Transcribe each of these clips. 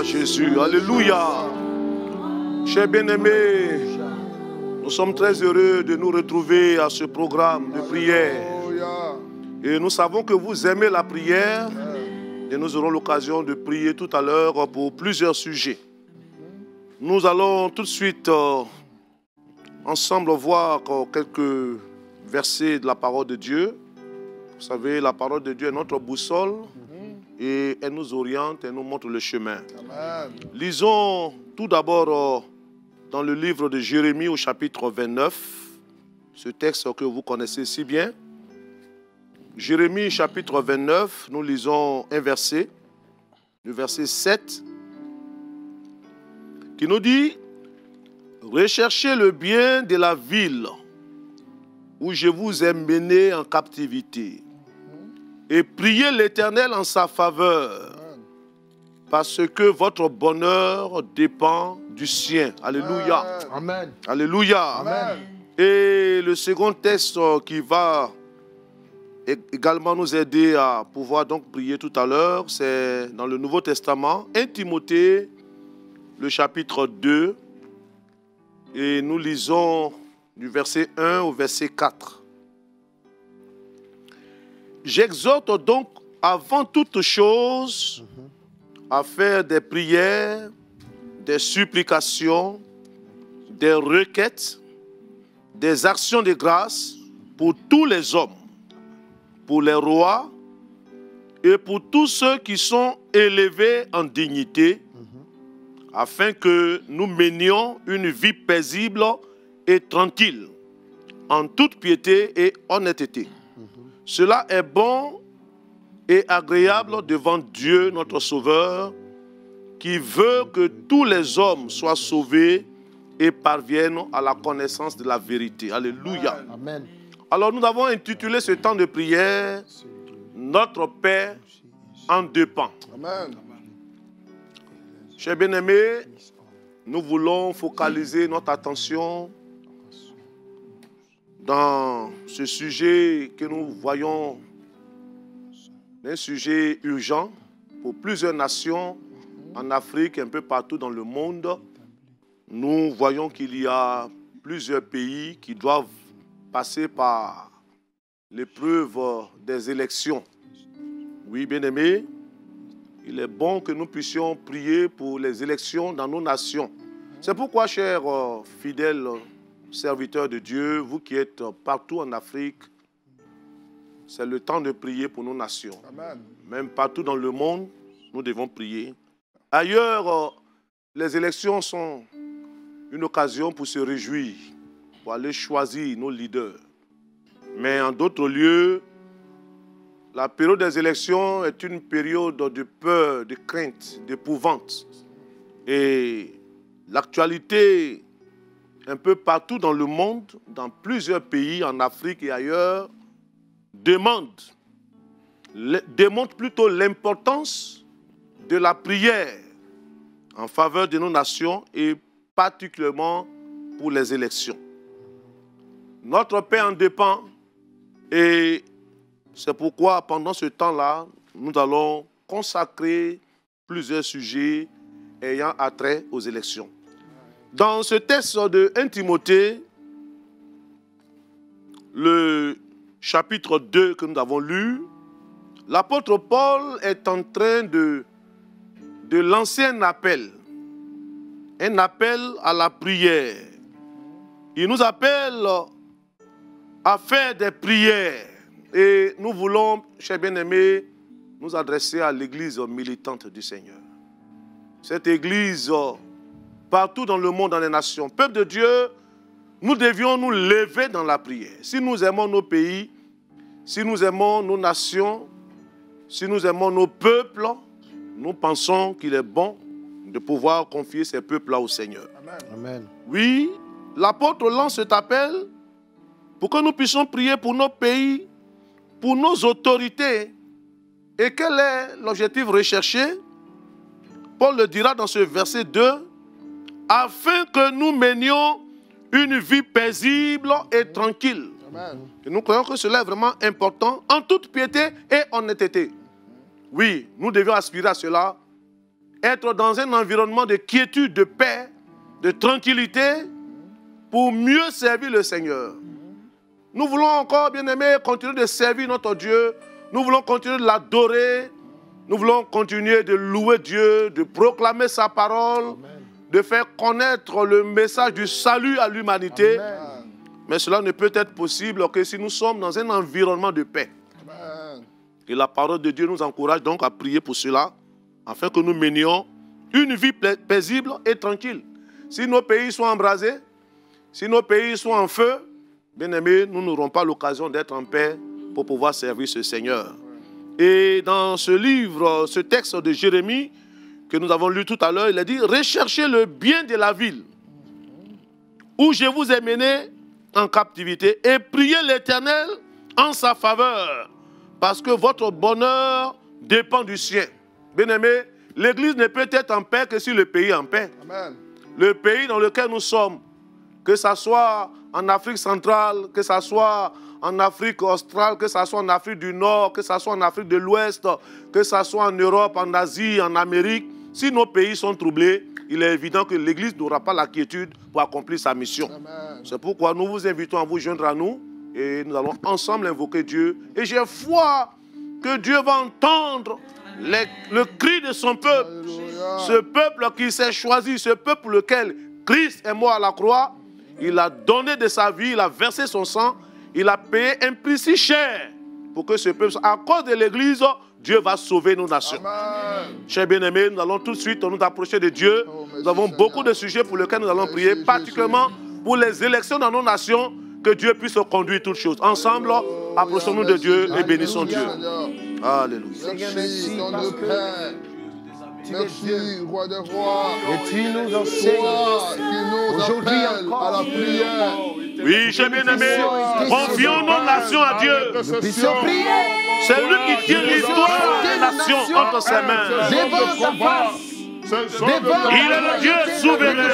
toi Jésus. Alléluia. Chers bien-aimés, nous sommes très heureux de nous retrouver à ce programme de prière. Et nous savons que vous aimez la prière. Et nous aurons l'occasion de prier tout à l'heure pour plusieurs sujets. Nous allons tout de suite ensemble voir quelques versets de la parole de Dieu. Vous savez, la parole de Dieu est notre boussole et elle nous oriente et nous montre le chemin. Amen. Lisons tout d'abord dans le livre de Jérémie au chapitre 29, ce texte que vous connaissez si bien. Jérémie chapitre 29, nous lisons un verset, le verset 7, qui nous dit « Recherchez le bien de la ville où je vous ai mené en captivité et priez l'Éternel en sa faveur, parce que votre bonheur dépend du sien. » Alléluia. Amen. Alléluia. Amen. Et le second texte qui va également nous aider à pouvoir donc prier tout à l'heure, c'est dans le Nouveau Testament, 1 Timothée, le chapitre 2, et nous lisons du verset 1 au verset 4. J'exhorte donc avant toute chose à faire des prières, des supplications, des requêtes, des actions de grâce pour tous les hommes, pour les rois et pour tous ceux qui sont élevés en dignité, afin que nous menions une vie paisible et tranquille, en toute piété et honnêteté. Cela est bon et agréable devant Dieu, notre Sauveur, qui veut que tous les hommes soient sauvés et parviennent à la connaissance de la vérité. Alléluia. Amen. Alors nous avons intitulé ce temps de prière « Notre Père en deux pans ». Amen. Chers bien-aimés, nous voulons focaliser notre attention dans ce sujet que nous voyons, un sujet urgent pour plusieurs nations en Afrique et un peu partout dans le monde. Nous voyons qu'il y a plusieurs pays qui doivent passer par l'épreuve des élections. Oui, bien-aimés, il est bon que nous puissions prier pour les élections dans nos nations. C'est pourquoi, chers fidèles serviteurs de Dieu, vous qui êtes partout en Afrique, c'est le temps de prier pour nos nations. Amen. Même partout dans le monde, nous devons prier. Ailleurs, les élections sont une occasion pour se réjouir, pour aller choisir nos leaders. Mais en d'autres lieux, la période des élections est une période de peur, de crainte, d'épouvante. Et l'actualité, un peu partout dans le monde, dans plusieurs pays, en Afrique et ailleurs, démontre plutôt l'importance de la prière en faveur de nos nations et particulièrement pour les élections. Notre paix en dépend et c'est pourquoi pendant ce temps-là, nous allons consacrer plusieurs sujets ayant attrait aux élections. Dans ce texte de 1 Timothée, le chapitre 2 que nous avons lu, l'apôtre Paul est en train de lancer un appel à la prière. Il nous appelle à faire des prières. Et nous voulons, chers bien-aimés, nous adresser à l'église militante du Seigneur. Cette église, partout dans le monde, dans les nations, peuple de Dieu, nous devions nous lever dans la prière. Si nous aimons nos pays, si nous aimons nos nations, si nous aimons nos peuples, nous pensons qu'il est bon de pouvoir confier ces peuples-là au Seigneur. Amen. Oui, l'apôtre lance cet appel pour que nous puissions prier pour nos pays, pour nos autorités. Et quel est l'objectif recherché? Paul le dira dans ce verset 2, afin que nous menions une vie paisible et tranquille. Amen. Et nous croyons que cela est vraiment important en toute piété et honnêteté. Oui, nous devions aspirer à cela être dans un environnement de quiétude, de paix, de tranquillité, pour mieux servir le Seigneur. Nous voulons encore, bien-aimés, continuer de servir notre Dieu. Nous voulons continuer de l'adorer. Nous voulons continuer de louer Dieu, de proclamer sa parole, de faire connaître le message du salut à l'humanité. Mais cela ne peut être possible que si nous sommes dans un environnement de paix. Et la parole de Dieu nous encourage donc à prier pour cela, afin que nous menions une vie paisible et tranquille. Si nos pays sont embrasés, si nos pays sont en feu, bien aimés, nous n'aurons pas l'occasion d'être en paix pour pouvoir servir ce Seigneur. Et dans ce livre, ce texte de Jérémie, que nous avons lu tout à l'heure, il a dit « Recherchez le bien de la ville où je vous ai mené en captivité et priez l'Éternel en sa faveur, parce que votre bonheur dépend du sien. » Bien-aimés, l'Église ne peut être en paix que si le pays est en paix. Amen. Le pays dans lequel nous sommes, que ce soit en Afrique centrale, que ce soit en Afrique australe, que ce soit en Afrique du Nord, que ce soit en Afrique de l'Ouest, que ce soit en Europe, en Asie, en Amérique, si nos pays sont troublés, il est évident que l'Église n'aura pas la quiétude pour accomplir sa mission. C'est pourquoi nous vous invitons à vous joindre à nous et nous allons ensemble invoquer Dieu. Et j'ai foi que Dieu va entendre le cri de son peuple. Alléluia. Ce peuple qui s'est choisi, ce peuple pour lequel Christ est mort à la croix. Il a donné de sa vie, il a versé son sang, il a payé un prix si cher pour que ce peuple, à cause de l'Église, Dieu va sauver nos nations. Amen. Chers bien-aimés, nous allons tout de suite nous approcher de Dieu. Nous avons beaucoup de sujets pour lesquels nous allons prier, particulièrement pour les élections dans nos nations, que Dieu puisse conduire toutes choses. Ensemble, approchons-nous de Dieu et bénissons Dieu. Alléluia. Merci, notre Père. Merci, roi des rois. Et tu nous enseignes aujourd'hui encore à la prière. Oui, chers bien-aimés, confions nos nations à Dieu. C'est lui qui tient l'histoire des nations entre ses mains. Il est le Dieu souverain.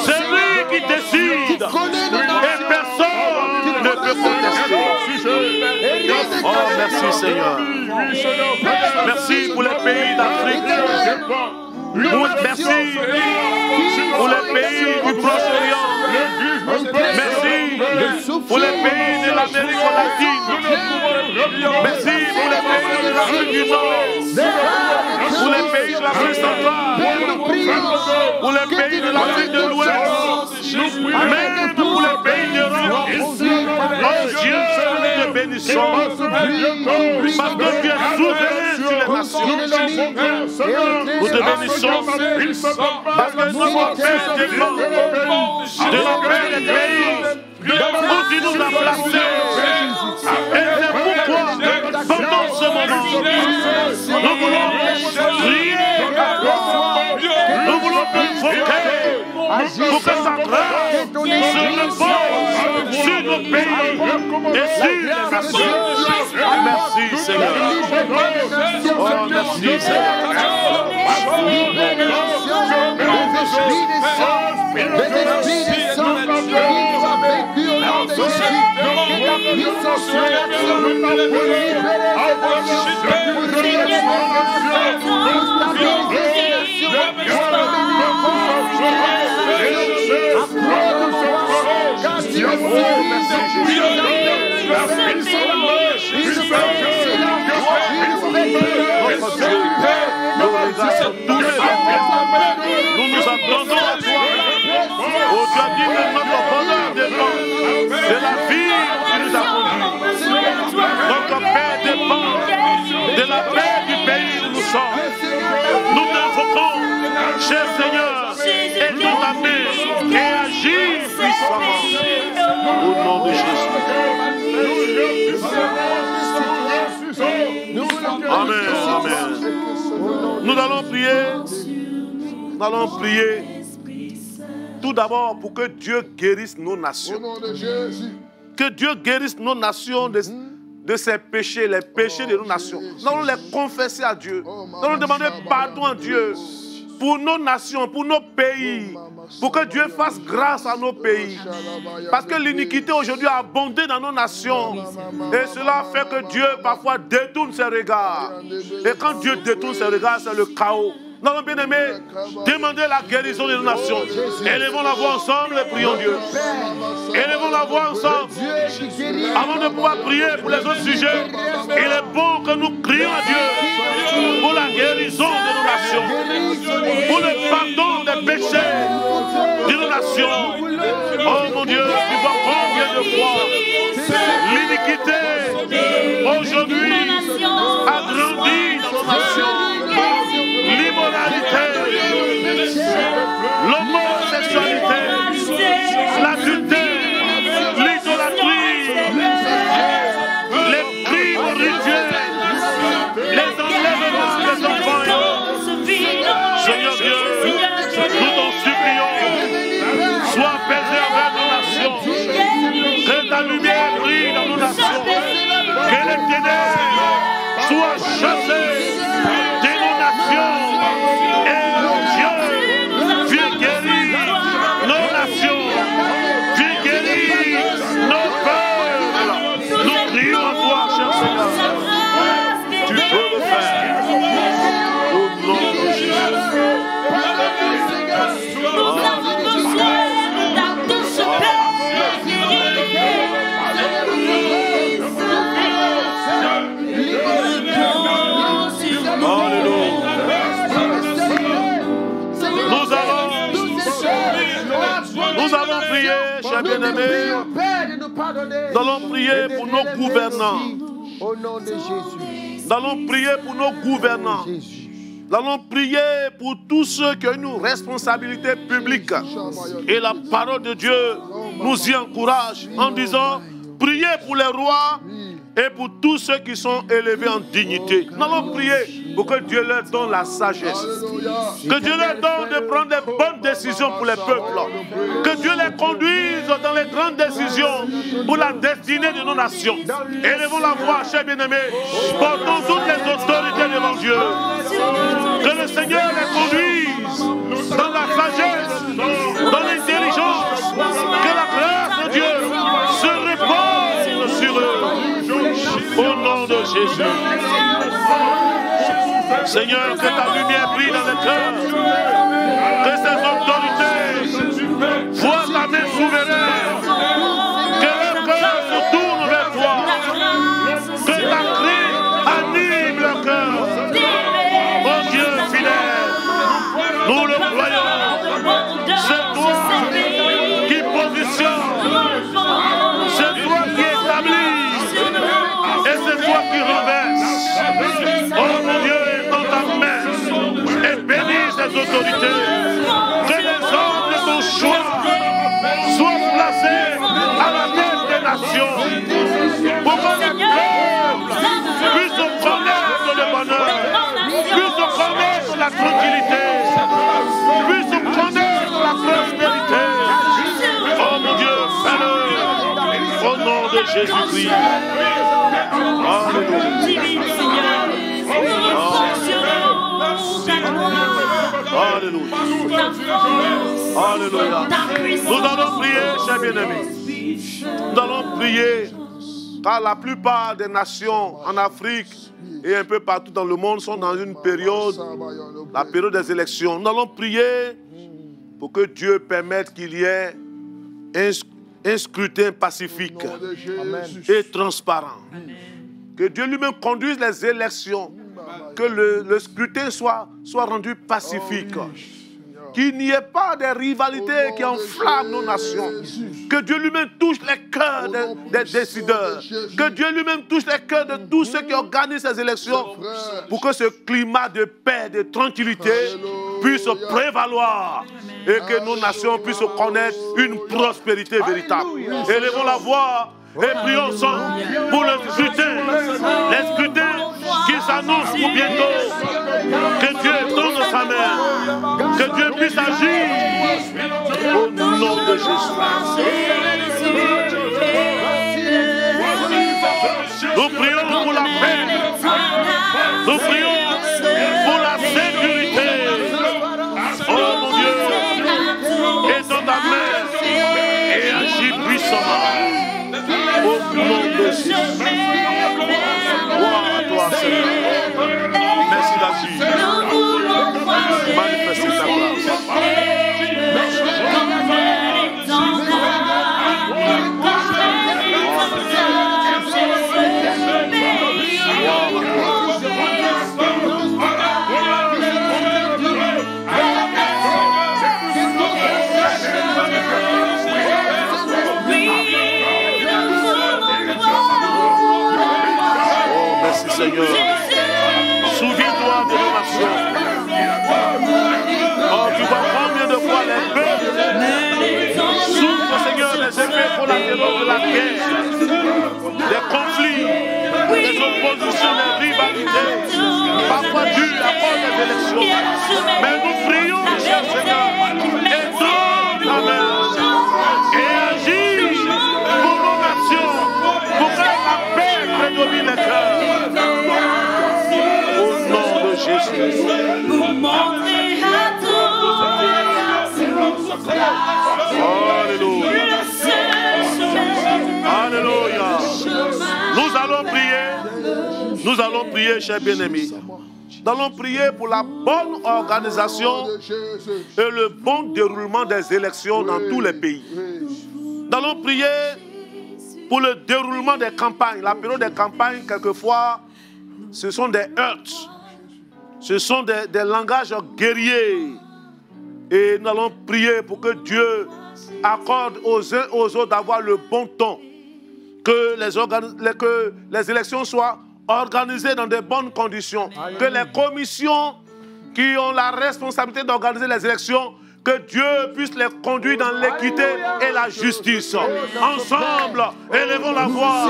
C'est lui qui décide. Et personne ne peut contester. Oh, merci Seigneur. Merci pour les pays d'Afrique. Merci pour les pays du Proche-Orient. Merci pour les pays de l'Amérique latine. Merci pour les pays de l'Afrique du Nord. Pour les pays de l'Afrique centrale. Pour les pays de l'Afrique de l'Ouest. Même pour les pays d'Europe. Oh Dieu, nous te bénissons. Parce que tu es souverain sur les nations. Nous te bénissons. Parce que notre Père dépend de la paix des pays où tu nous as placés. Et c'est pourquoi, pendant ce moment, nous voulons prier, nous voulons invoquer pour que sa grâce se repose sur nos pays et sur les nations. Merci Seigneur. Oh, merci Seigneur. Nous nous attendons à toi. Oh, tu as dit que notre bonheur dépend de la vie que tu nous as conduit. Notre paix dépend de la paix du pays où nous sommes. Nous t'invoquons, cher Seigneur, et ton ta main et agis puissamment. Au nom de Jésus. Amen. Amen. Nous allons prier. Nous allons prier tout d'abord pour que Dieu guérisse nos nations. Au nom de Jésus. Que Dieu guérisse nos nations de ses péchés, les péchés de nos nations. Nous allons les confesser à Diur. Nous allons demander pardon à Dieu pour nos nations, pour nos pays, pour que Dieu fasse grâce à nos pays. Parce que l'iniquité aujourd'hui a abondé dans nos nations. Et cela fait que Dieu parfois détourne ses regards. Et quand Dieu détourne ses regards, c'est le chaos. Nous allons bien aimés, demander la guérison des nations. Élevons la voix ensemble et prions Dieu. Élevons la voix ensemble. Avant de pouvoir prier pour les autres sujets, il est bon que nous crions à Dieu pour la guérison de nos nations, pour le pardon des péchés de nos nations. Oh mon Dieu, tu vois combien de fois l'iniquité aujourd'hui a grandi dans nos nations. L'immoralité, l'homosexualité, l'adultère, l'idolâtrie, les crimes rituels, les enlèvements des enfants. Seigneur Dieu, nous t'en supplions, sois apaisé envers nos nations, que ta lumière brille dans nos nations, que les ténèbres soient chassées de nos nations. Et Dieu, viens guérir nos nations, viens guérir nos peuples. Nous prions à toi, cher Seigneur. Tu peux le faire. Au nom de Jésus. Nous avons besoin de ce Père Nous allons prier, chers bien-aimés. Nous allons prier pour nos gouvernants. Au nom de Jésus. Nous allons prier pour nos gouvernants. Nous allons prier pour tous ceux qui ont une responsabilité publique. Et la parole de Dieu nous y encourage en disant, priez pour les rois et pour tous ceux qui sont élevés en dignité. Nous allons prier pour que Dieu leur donne la sagesse. Que Dieu leur donne de prendre des bonnes décisions pour les peuples. Que Dieu les conduise dans les grandes décisions pour la destinée de nos nations. Élevons la voix, chers bien-aimés. Portons toutes les autorités devant Dieu. Que le Seigneur les conduise dans la sagesse, dans l'intelligence. Que la grâce de Dieu se repose sur eux. Au nom de Jésus. Seigneur, que ta lumière brille dans les cœurs. Que ces autorités voient ta main souveraine. Que leur cœur se tourne vers toi. Que ta crainte anime leur cœur. Oh Dieu fidèle, nous le croyons. C'est toi qui positionne. C'est toi qui établis. Et c'est toi qui renverse. Oh mon Dieu, dans ta main. Et bénis ces autorités. Que les hommes de ton choix soient placés à la tête des nations. Pour que les peuples puissent connaître le bonheur, puissent connaître la tranquillité, puissent connaître la prospérité. Oh mon Dieu, fais-le. Au nom de Jésus-Christ. Alléluia. Alléluia. Nous allons prier, chers bien-aimés. Nous allons prier, car la plupart des nations en Afrique et un peu partout dans le monde sont dans une période, la période des élections. Nous allons prier pour que Dieu permette qu'il y ait un scrutin pacifique et transparent. Que Dieu lui-même conduise les élections. Que le scrutin soit rendu pacifique. Qu'il n'y ait pas de rivalités qui enflamment nos nations. Que Dieu lui-même touche les cœurs des décideurs. Que Dieu lui-même touche les cœurs de tous ceux qui organisent ces élections. Pour que ce climat de paix, de tranquillité puisse prévaloir. Et que nos nations puissent connaître une prospérité véritable. Élevons la voix. Et prions ensemble pour le scrutin, les scrutins qui s'annoncent pour bientôt. Que Dieu donne sa main, que Dieu puisse agir au nom de Jésus. Nous prions pour la paix, nous prions pour la sécurité, Seigneur. Souviens-toi de nos nations. Oh, tu vois combien de fois les peuples souffrent, Seigneur, les effets collatéraux de la guerre, des conflits, des oppositions, des rivalités, parfois dues à cause des élections. Mais nous prions, cher Seigneur, et Amen. Et agis pour nos nations, pour que la paix prédomine les cœurs. Au nom de Jésus. Alléluia. Alléluia. Nous allons prier, chers bien-aimés. Nous allons prier pour la bonne organisation et le bon déroulement des élections dans tous les pays. Nous allons prier pour le déroulement des campagnes. La période des campagnes, quelquefois, ce sont des heurts. Ce sont des langages guerriers. Et nous allons prier pour que Dieu accorde aux uns aux autres d'avoir le bon ton. Que les élections soient organisées dans de bonnes conditions. Que les commissions qui ont la responsabilité d'organiser les élections, que Dieu puisse les conduire dans l'équité et la justice. Ensemble, élevons la voix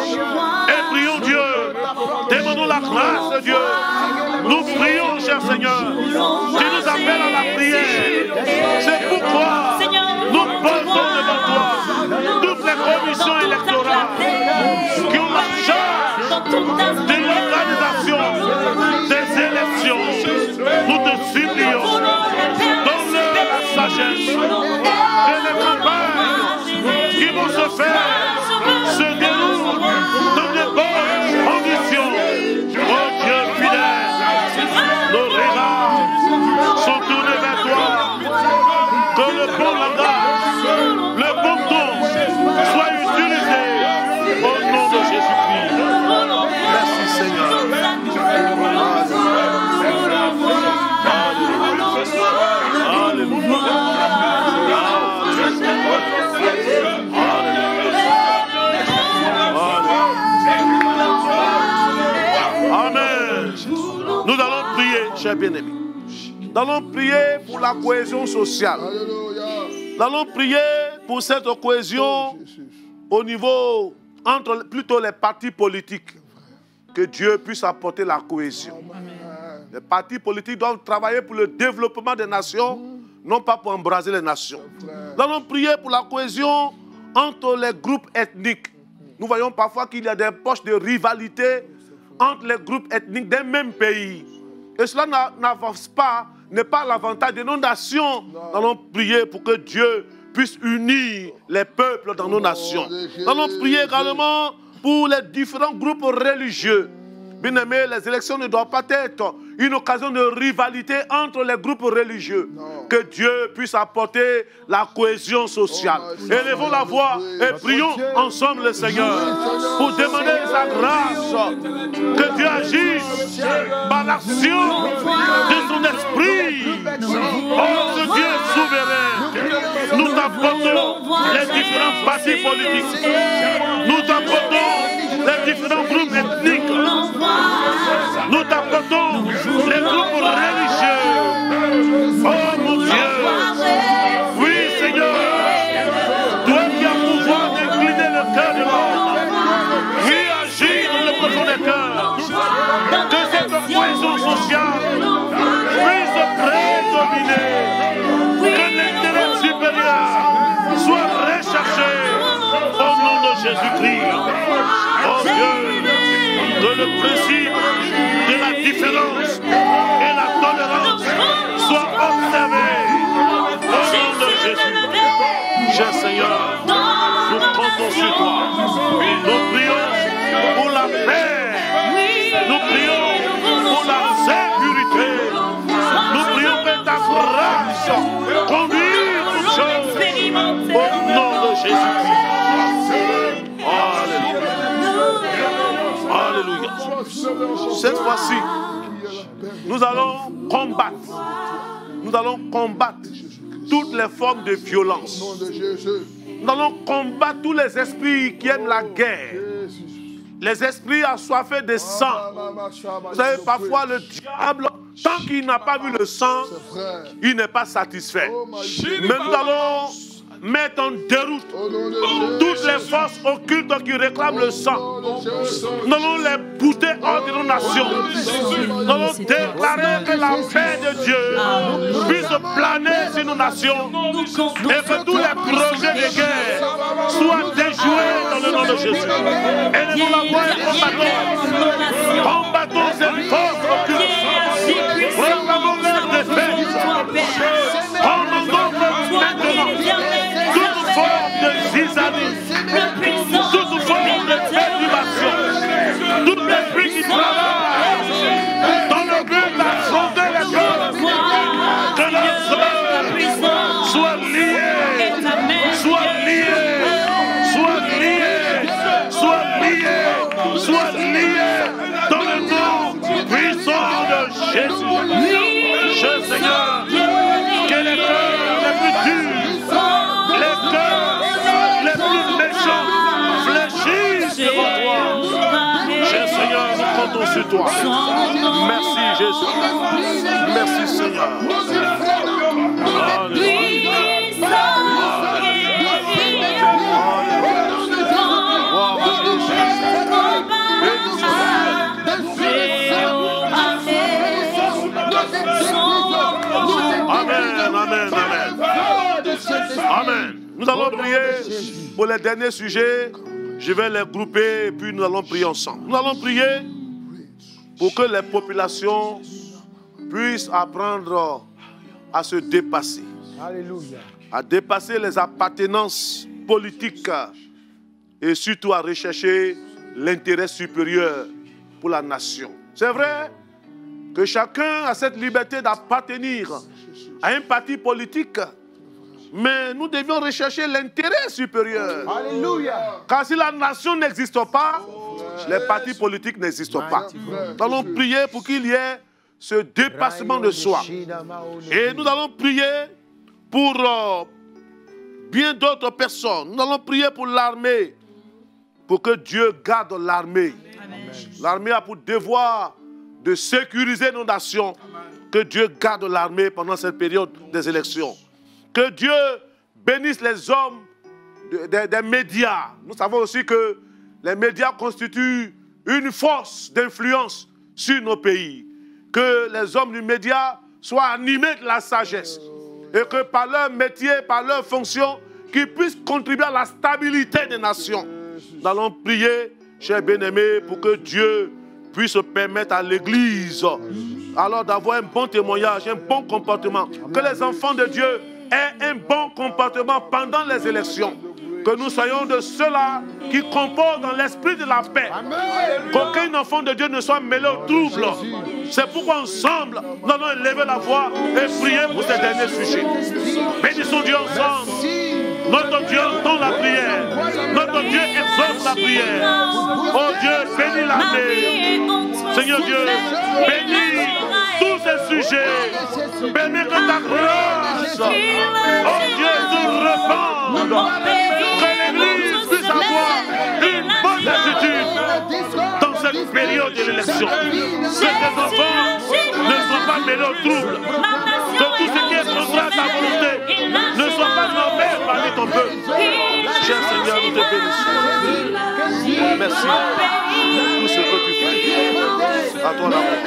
et prions Dieu. Demandons la grâce de Dieu. Nous prions, cher Seigneur. Tu nous appelles à la prière. C'est pourquoi nous portons devant toi toutes les commissions électorales qui ont la charge de l'organisation des élections. Nous te supplions. Donne-leur la sagesse que les campagnes qui vont se faire se déroulent dans de bonnes conditions. Oh Dieu fidèle, nos regards sont tournés vers toi. Que le bon langage, le bon ton soit utilisé au nom de Jésus-Christ. Merci Seigneur. Amen. Nous allons prier, chers bien-aimés. Nous allons prier pour la cohésion sociale. Nous allons prier pour cette cohésion au niveau entre plutôt les partis politiques. Que Dieu puisse apporter la cohésion. Les partis politiques doivent travailler pour le développement des nations, non pas pour embraser les nations. Nous allons prier pour la cohésion entre les groupes ethniques. Nous voyons parfois qu'il y a des poches de rivalité entre les groupes ethniques d'un même pays. Et cela n'avance pas, n'est pas l'avantage de nos nations. Nous allons prier pour que Dieu puisse unir les peuples dans nos nations. Nous allons prier également pour les différents groupes religieux. Bien aimé, les élections ne doivent pas être une occasion de rivalité entre les groupes religieux. Non. Que Dieu puisse apporter la cohésion sociale. Élevons la voix et prions ensemble le Seigneur pour demander sa grâce. Que Dieu agisse par l'action de son esprit. Oh, ce Dieu est souverain. Nous t'apportons les différents partis politiques. Nous t'apportons les différents groupes ethniques. Nous t'apportons les groupes religieux. Oh mon Dieu. Oui Seigneur. Toi qui as pouvoir d'incliner le cœur de l'homme. Oui, agis dans le profond des cœurs. Que cette cohésion sociale puisse prédominer. Que l'intérêt supérieur soit recherché au nom de Jésus-Christ. Oh Dieu, que le principe de la différence et la tolérance soit observé au nom de Jésus. Cher Seigneur, nous comptons sur toi. Nous prions pour la paix. Nous prions pour la sécurité. Nous prions que ta grâce conduise toutes choses au nom de Jésus-Christ. Alléluia. Cette fois-ci, nous allons combattre toutes les formes de violence. Nous allons combattre tous les esprits qui aiment la guerre. les esprits assoiffés de sang. Vous savez, parfois le diable, tant qu'il n'a pas vu le sang, il n'est pas satisfait. Mais nous allons mettre en déroute toutes les forces occultes qui réclament le sang. Nous allons les bouter hors de nos nations. Nous allons déclarer que la paix de Dieu puisse planer sur nos nations et que tous les projets de guerre soient déjoués dans le nom de Jésus. Élevons la voix et combattons. Combattons ces forces occultes. Proclamons leur défaite. Commandons maintenant toute forme de zizanie, toute forme de perturbation, tout esprit qui travaille dans le but d'affronter les causes, que leurs œuvres soient liées, soient liées, soient liées, soient liées, soient liées dans le nom puissant de Jésus. Je, Seigneur, que les cœurs les plus durs, les cœurs les plus méchants fléchissent devant toi. Je, Seigneur, nous comptons sur toi. Merci, Jésus. Merci, Seigneur. Amen, amen, amen. Amen. Nous allons prier pour les derniers sujets. Je vais les grouper et puis nous allons prier ensemble. Nous allons prier pour que les populations puissent apprendre à se dépasser. Alléluia. À dépasser les appartenances politiques et surtout à rechercher l'intérêt supérieur pour la nation. C'est vrai que chacun a cette liberté d'appartenir à un parti politique, mais nous devions rechercher l'intérêt supérieur. Alléluia. Car si la nation n'existe pas, les partis politiques n'existent pas. Nous allons prier pour qu'il y ait ce dépassement de soi. Et nous allons prier pour bien d'autres personnes. Nous allons prier pour l'armée, pour que Dieu garde l'armée. L'armée a pour devoir de sécuriser nos nations. Que Dieu garde l'armée pendant cette période des élections. Que Dieu bénisse les hommes des médias. Nous savons aussi que les médias constituent une force d'influence sur nos pays. Que les hommes du média soient animés de la sagesse. Et que par leur métier, par leur fonction, qu'ils puissent contribuer à la stabilité des nations. Nous allons prier, chers bien-aimés, pour que Dieu puisse permettre à l'Église alors d'avoir un bon témoignage, un bon comportement. Que les enfants de Dieu aient un bon comportement pendant les élections. Que nous soyons de ceux-là qui composent dans l'esprit de la paix. Qu'aucun enfant de Dieu ne soit mêlé au trouble. C'est pourquoi ensemble, nous allons élever la voix et prier pour ces derniers sujets. Bénissons Dieu ensemble. Notre Dieu entend la prière. Notre Dieu exauce la prière. Oh Dieu, bénis l'armée. Seigneur Dieu, bénis tous ces sujets. Bénis que ta grâce, oh Dieu, se répande. Que l'Église puisse avoir une bonne attitude dans cette période de l'élection. Que tes enfants ne soient pas mêlés au trouble. Que tout ce qui est contraire à ta volonté ne soit pas nommé parmi ton peuple. Cher Seigneur, nous te bénissons. Merci pour tout ce que tu fais. À toi l'amour.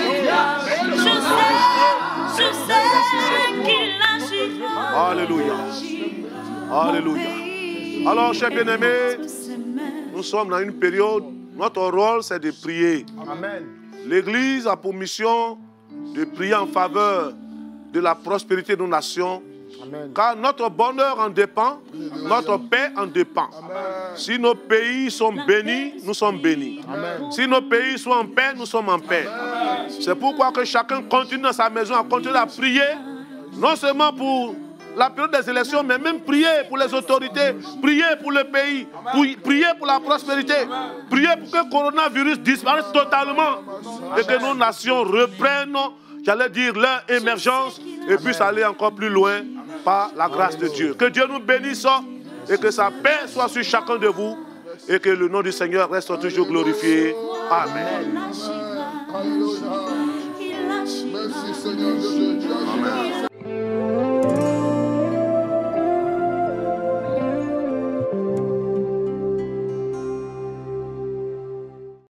Je sais qu'il agit. Alléluia. Alléluia. Alors, chers bien-aimés, nous sommes dans une période, notre rôle c'est de prier. Amen. L'Église a pour mission de prier en faveur de la prospérité de nos nations. Amen. Car notre bonheur en dépend, notre paix en dépend. Amen. Si nos pays sont bénis, nous sommes bénis. Amen. Si nos pays sont en paix, nous sommes en paix. C'est pourquoi que chacun continue dans sa maison à continuer à prier, non seulement pour la période des élections, mais même prier pour les autorités, prier pour le pays, prier pour la prospérité, prier pour que le coronavirus disparaisse totalement et que nos nations reprennent, j'allais dire, leur émergence et puissent aller encore plus loin par la grâce de Dieu. Que Dieu nous bénisse et que sa paix soit sur chacun de vous et que le nom du Seigneur reste toujours glorifié. Amen. Alléluia. Merci Seigneur Jésus. Tu as joué.